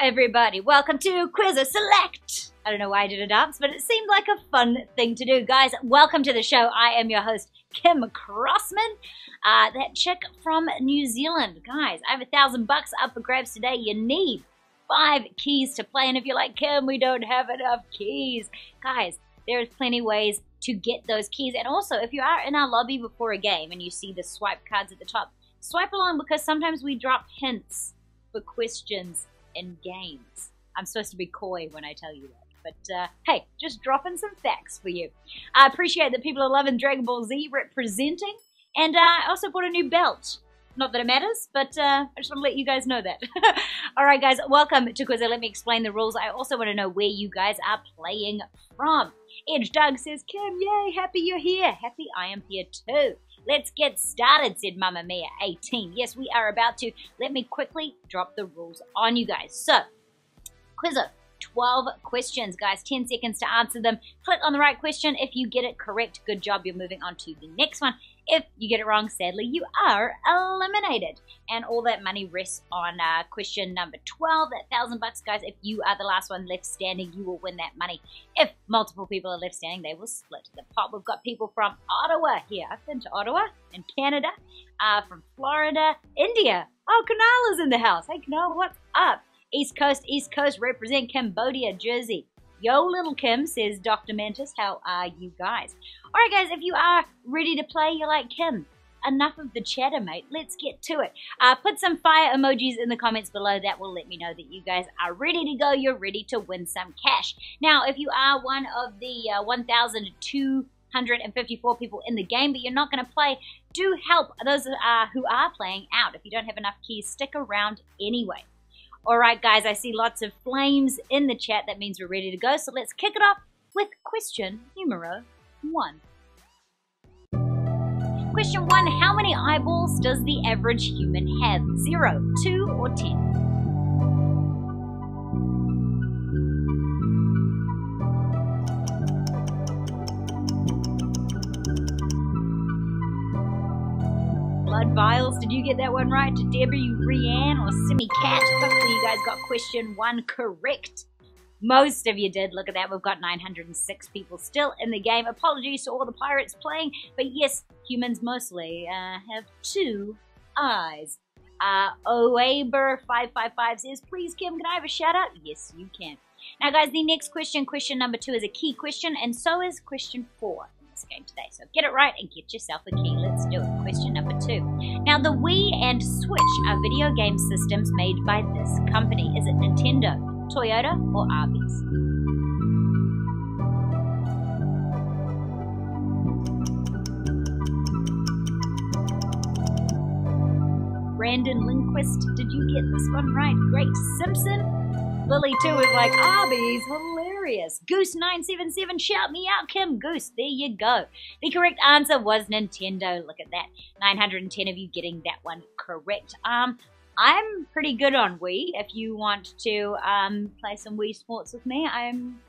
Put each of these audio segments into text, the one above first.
everybody, welcome to Quizzo Select. I don't know why I did a dance, but it seemed like a fun thing to do. Guys, welcome to the show. I am your host, Kim Crossman, that chick from New Zealand. Guys, I have $1,000 up for grabs today. You need 5 keys to play, and if you're like, Kim, we don't have enough keys. Guys, there's plenty of ways to get those keys, and also, if you are in our lobby before a game and you see the swipe cards at the top, swipe along because sometimes we drop hints for questions in games. I'm supposed to be coy when I tell you that. But, hey, just dropping some facts for you. I appreciate that people are loving Dragon Ball Z representing. And I also bought a new belt. Not that it matters, but I just want to let you guys know that. Alright, guys, welcome to Quizzo. Let me explain the rules. I also want to know where you guys are playing from. Edge Doug says, Kim, yay, happy you're here. Happy I am here too. Let's get started, said Mamma Mia 18. Yes, we are about to. Let me quickly drop the rules on you guys. So, Quizzo, 12 questions, guys. 10 seconds to answer them. Click on the right question. If you get it correct, good job. You're moving on to the next one. If you get it wrong, sadly, you are eliminated. And all that money rests on question number 12, that $1,000, guys. If you are the last one left standing, you will win that money. If multiple people are left standing, they will split the pot. We've got people from Ottawa here. I've been to Ottawa in Canada, from Florida, India. Oh, Kunal is in the house. Hey, Kunal, what's up? East Coast, represent Cambodia, Jersey. Yo, little Kim, says Dr. Mantis. How are you guys? All right, guys, if you are ready to play, you're like, Kim, enough of the chatter, mate. Let's get to it. Put some fire emojis in the comments below. That will let me know that you guys are ready to go. You're ready to win some cash. Now, if you are one of the 1,254 people in the game, but you're not going to play, do help those who are playing out. If you don't have enough keys, stick around anyway. Alright guys, I see lots of flames in the chat. That means we're ready to go. So let's kick it off with question numero 1. Question 1, how many eyeballs does the average human have? 0, 2, or 10? Blood vials, did you get that one right? To Debbie, Rianne, or Simi Cat? Hopefully you guys got question 1 correct. Most of you did. Look at that. We've got 906 people still in the game. Apologies to all the pirates playing, but yes, humans mostly have 2 eyes. Oaber555 says, please, Kim, can I have a shout out? Yes, you can. Now, guys, the next question, question number 2, is a key question, and so is question 4. Game today. So get it right and get yourself a key. Let's do it. Question number 2. Now, the Wii and Switch are video game systems made by this company. Is it Nintendo, Toyota, or Arby's? Brandon Lindquist, did you get this one right? Great. Simpson. Lily, too, is like, Arby's, hilarious. Goose977, shout me out, Kim. Goose, there you go. The correct answer was Nintendo. Look at that. 910 of you getting that one correct. I'm pretty good on Wii. If you want to play some Wii Sports with me, I'm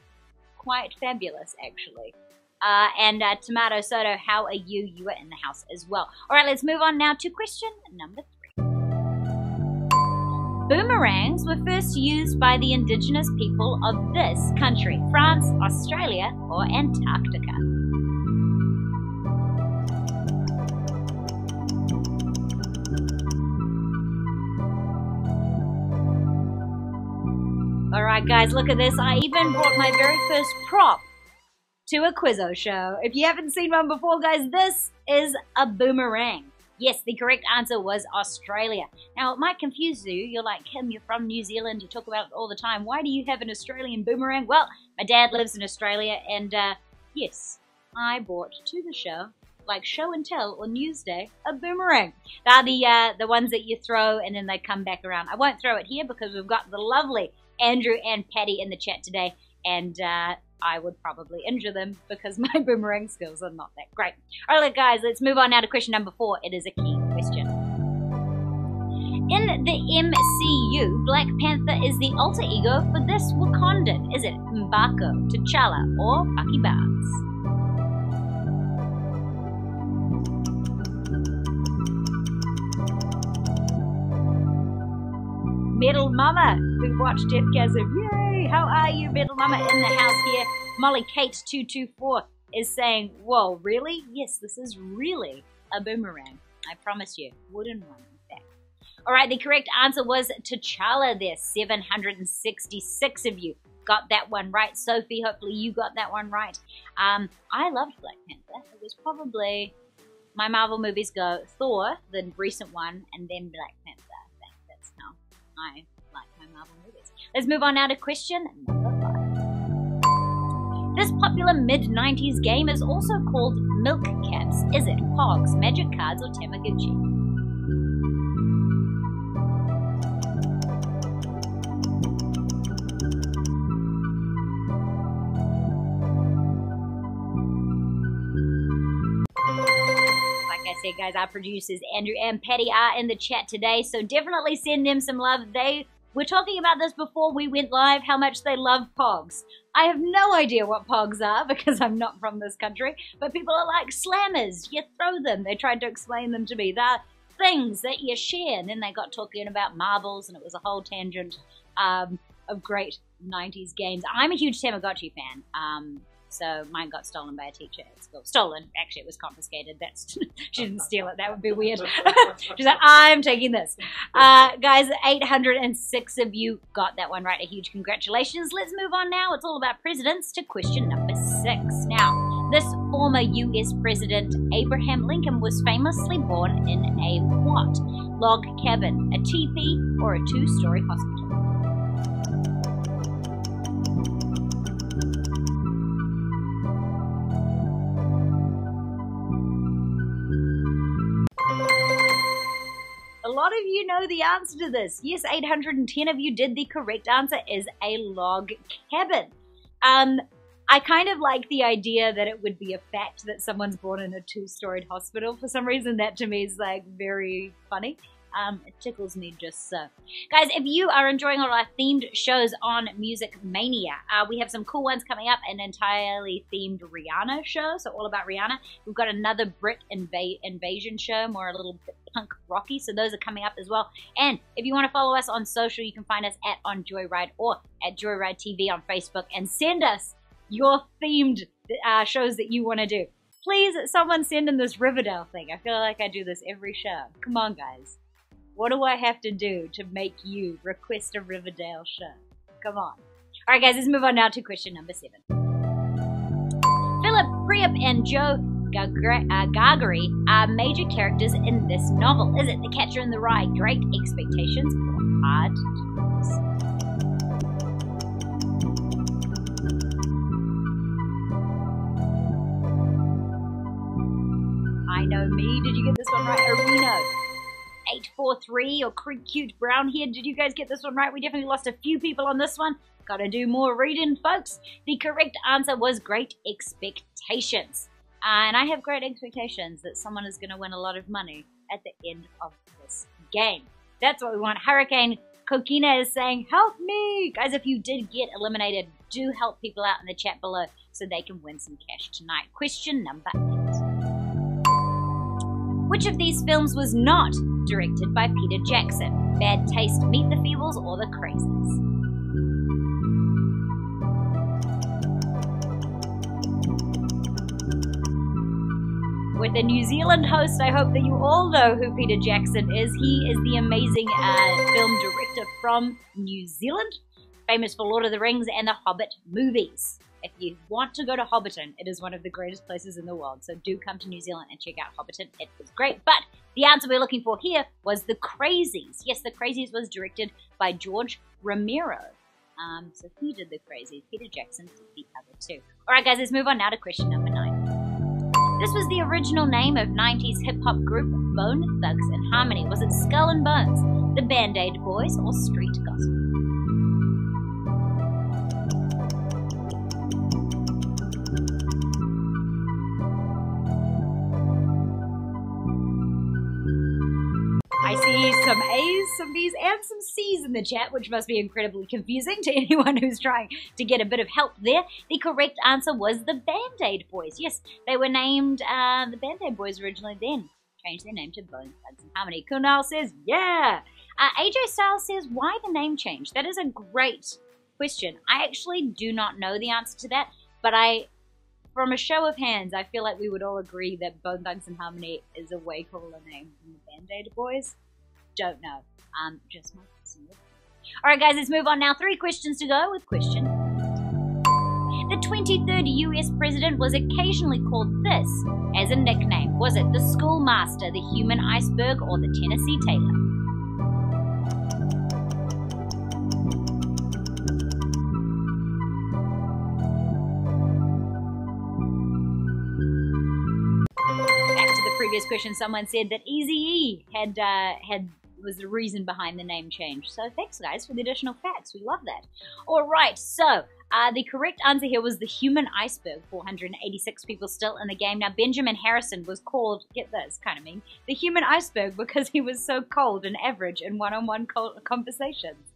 quite fabulous, actually. And Tomato Soda, how are you? You are in the house as well. All right, let's move on now to question number 3. Boomerangs were first used by the indigenous people of this country, France, Australia, or Antarctica. Alright guys, look at this. I even brought my very first prop to a Quizzo show. If you haven't seen one before, guys, this is a boomerang. Yes, the correct answer was Australia. Now, it might confuse you. You're like, Kim, you're from New Zealand. You talk about it all the time. Why do you have an Australian boomerang? Well, my dad lives in Australia, and yes, I brought to the show, like show and tell or Newsday, a boomerang. They're the ones that you throw and then they come back around. I won't throw it here because we've got the lovely Andrew and Patty in the chat today, and I would probably injure them because my boomerang skills are not that great. All right, guys, let's move on now to question number 4. It is a key question. In the MCU, Black Panther is the alter ego for this Wakandan. Is it M'Baku, T'Challa, or Bucky Barnes? Metal Mama, who watched Deathgasm. Yay! How are you, Metal Mama? In the house here. Molly Kate 224 is saying, whoa, really? Yes, this is really a boomerang. I promise you. Wooden one, in fact. All right, the correct answer was T'Challa there. 766 of you got that one right. Sophie, hopefully you got that one right. I loved Black Panther. It was probably, my Marvel movies go Thor, the recent one, and then Black Panther. I think that's how I like my Marvel movies. Let's move on now to question number 5. This popular mid-90s game is also called Milk Caps. Is it Pogs, Magic Cards, or Tamagotchi? Say, guys, our producers Andrew and Patty are in the chat today, so definitely send them some love. They were talking about this before we went live, how much they love Pogs. I have no idea what Pogs are because I'm not from this country, but people are like slammers. You throw them. They tried to explain them to me. They're things that you share, and then they got talking about marbles, and it was a whole tangent of great 90s games. I'm a huge Tamagotchi fan. So mine got stolen by a teacher at school. Stolen, actually, it was confiscated. That's she didn't steal it. That would be weird. She's like, I'm taking this. Guys, 806 of you got that one right. A huge congratulations. Let's move on now. It's all about presidents to question number 6. Now, this former U.S. President Abraham Lincoln was famously born in a what? Log cabin, a teepee, or a 2-story hospital? A lot of you know the answer to this. Yes, 810 of you did. The correct answer is a log cabin. I kind of like the idea that it would be a fact that someone's born in a 2-storied hospital. For some reason, that to me is like very funny. It tickles me just so. Guys, if you are enjoying all our themed shows on Music Mania, we have some cool ones coming up, an entirely themed Rihanna show, so all about Rihanna. We've got another Brit invasion show, more a little bit punk rocky, so those are coming up as well. And if you want to follow us on social, you can find us at On Joyride or at Joyride TV on Facebook, and send us your themed shows that you want to do. Please, someone send in this Riverdale thing. I feel like I do this every show. Come on, guys. What do I have to do to make you request a Riverdale show? Come on. All right, guys, let's move on now to question number 7. Philip Priap and Joe Gargery are major characters in this novel. Is it The Catcher in the Rye, Great Expectations, or Hard Times? I Know Me. Did you get this one right? Areno 843 or Cute Brown here. Did you guys get this one right? We definitely lost a few people on this one. Gotta do more reading, folks. The correct answer was Great Expectations. And I have great expectations that someone is going to win a lot of money at the end of this game. That's what we want. Hurricane Kokina is saying, help me! Guys, if you did get eliminated, do help people out in the chat below so they can win some cash tonight. Question number 8. Which of these films was not directed by Peter Jackson? Bad Taste, Meet the Feebles, or The Crazies? With a New Zealand host, I hope that you all know who Peter Jackson is. He is the amazing film director from New Zealand, famous for Lord of the Rings and the Hobbit movies. If you want to go to Hobbiton, it is one of the greatest places in the world. So do come to New Zealand and check out Hobbiton. It was great. But the answer we're looking for here was The Crazies. Yes, The Crazies was directed by George Romero. So he did The Crazies. Peter Jackson did the other two. All right, guys, let's move on now to question number 9. This was the original name of 90s hip-hop group Bone Thugs and Harmony. Was it Skull and Bones, the Band-Aid Boys, or Street Gospel? I see some A's, some B's, and some C's in the chat, which must be incredibly confusing to anyone who's trying to get a bit of help there. The correct answer was the Band-Aid Boys. Yes, they were named the Band-Aid Boys originally, then changed their name to Bone Thugs and Harmony. Kunal says, yeah! AJ Styles says, why the name change? That is a great question. I actually do not know the answer to that, but from a show of hands, I feel like we would all agree that Bone Thugs and Harmony is a way cooler name than the Band-Aid Boys. Don't know. Just my personal opinion. Alright guys, let's move on now. 3 questions to go with question. The 23rd US president was occasionally called this as a nickname. Was it the Schoolmaster, the Human Iceberg, or the Tennessee Tailor? Previous question, someone said that Eazy-E was the reason behind the name change. So thanks guys for the additional facts. We love that. All right, so the correct answer here was the Human Iceberg. 486 people still in the game. Now Benjamin Harrison was called, get this, kind of mean, the Human Iceberg because he was so cold and average in one-on-one conversations.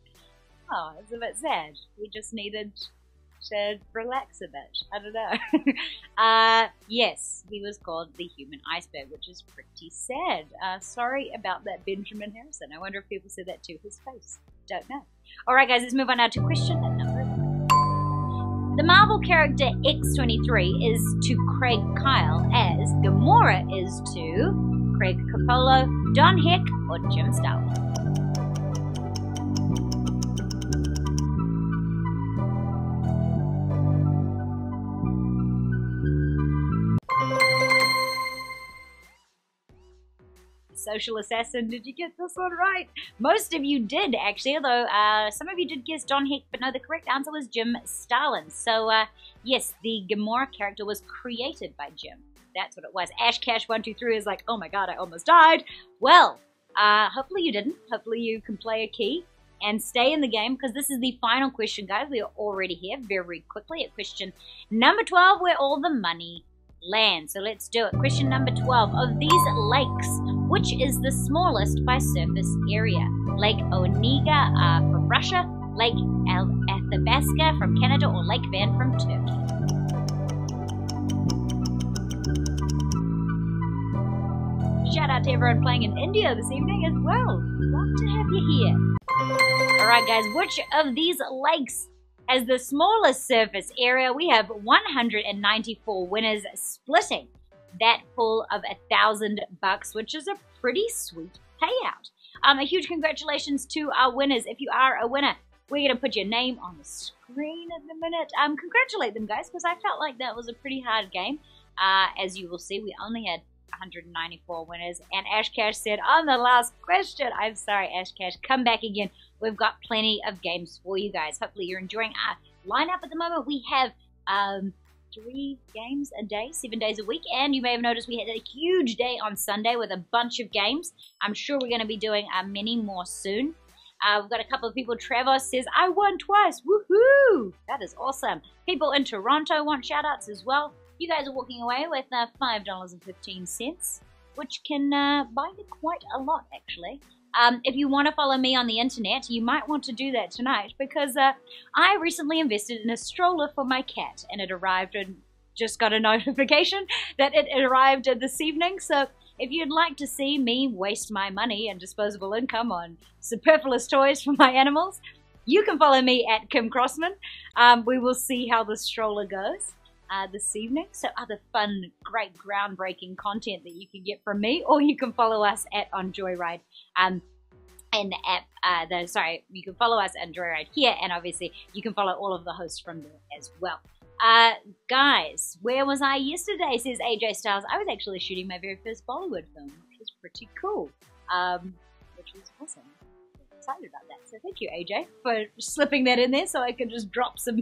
Oh, it's a bit sad. We just needed to relax a bit. I don't know. Yes, he was called the Human Iceberg, which is pretty sad. Sorry about that, Benjamin Harrison. I wonder if people said that to his face. Don't know. Alright guys, let's move on now to question number 1. The Marvel character X-23 is to Craig Kyle as Gamora is to Craig Capullo, Don Heck, or Jim Starlin. Social Assassin, did you get this one right? Most of you did, actually, although some of you did guess Don Heck, but no, the correct answer was Jim Starlin. So, yes, the Gamora character was created by Jim. That's what it was. AshCash123 is like, oh my god, I almost died. Well, hopefully you didn't. Hopefully you can play a key and stay in the game, because this is the final question, guys. We are already here very quickly at question number 12, where all the money lands. So let's do it. Question number 12. Of these lakes, which is the smallest by surface area? Lake Onega from Russia, Lake Athabasca from Canada, or Lake Van from Turkey? Shout out to everyone playing in India this evening as well. Love to have you here. Alright guys, which of these lakes has the smallest surface area? We have 194 winners splitting that pool of $1,000, which is a pretty sweet payout. A huge congratulations to our winners. If you are a winner, we're going to put your name on the screen in a minute. Congratulate them, guys, because I felt like that was a pretty hard game. As you will see, we only had 194 winners, and AshCash said on the last question, I'm sorry, AshCash, come back again. We've got plenty of games for you guys. Hopefully you're enjoying our lineup at the moment. We have 3 games a day, 7 days a week, and you may have noticed we had a huge day on Sunday with a bunch of games. I'm sure we're going to be doing many more soon. We've got a couple of people. Trevor says, I won twice. Woohoo! That is awesome. People in Toronto want shout-outs as well. You guys are walking away with $5.15, which can buy you quite a lot, actually. If you want to follow me on the internet, you might want to do that tonight, because I recently invested in a stroller for my cat, and it arrived and just got a notification that it arrived this evening. So if you'd like to see me waste my money and disposable income on superfluous toys for my animals, you can follow me at Kim Crossman. We will see how the stroller goes this evening. So other fun, great, groundbreaking content that you can get from me, or you can follow us at On Joyride. In the app, you can follow us on Joyride here, and obviously you can follow all of the hosts from there as well. Guys, where was I yesterday, says AJ Styles. I was actually shooting my very first Bollywood film, which was pretty cool, which was awesome. Excited about that. So thank you, AJ, for slipping that in there so I could just drop some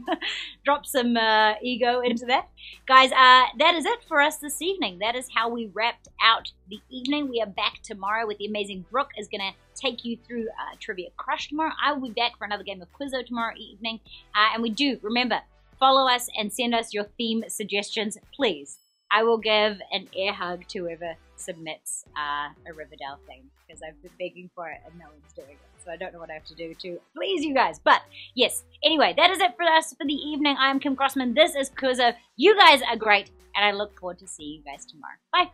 ego into that. Guys, that is it for us this evening. That is how we wrapped out the evening. We are back tomorrow with the amazing Brooke is going to take you through Trivia Crush tomorrow. I will be back for another game of Quizzo tomorrow evening. And we do, remember, follow us and send us your theme suggestions, please. I will give an air hug to whoever submits a Riverdale theme, because I've been begging for it and no one's doing it. So I don't know what I have to do to please you guys. But yes, anyway, that is it for us for the evening. I am Kim Crossman. This is Quizzo. You guys are great, and I look forward to seeing you guys tomorrow. Bye.